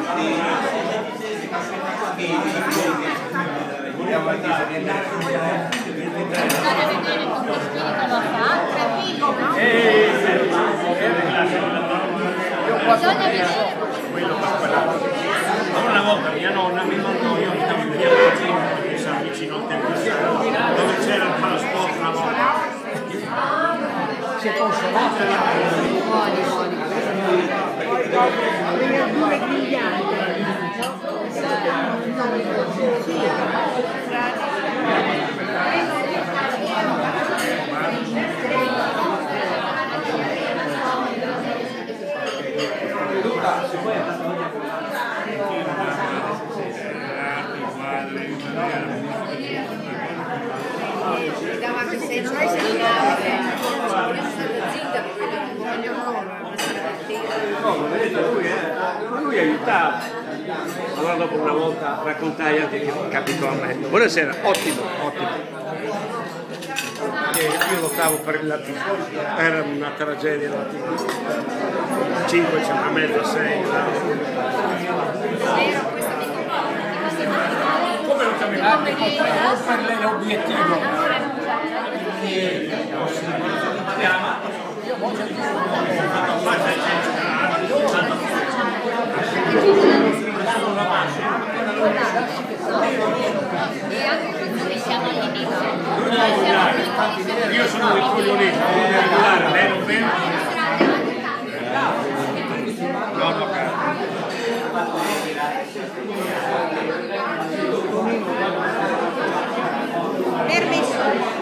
Una volta mia nonna mi mandò, io stavo in via Pagina, perché sta vicino al tempo dove c'era il palasport una volta. Si è consolato due grigliate. Se non hai seminato, zitta per quello che vogliono Lui aiutava. Allora dopo una volta raccontai anche che capitò a me. Buonasera, ottimo, ottimo. Io lottavo per il latino, era una tragedia latina. 5 c'è una mezza, 6. Come lo chiamate? Per l'obiettivo. e anche questo siamo all'inizio. Io sono del coglionista, regolare, vero, vero? Permesso.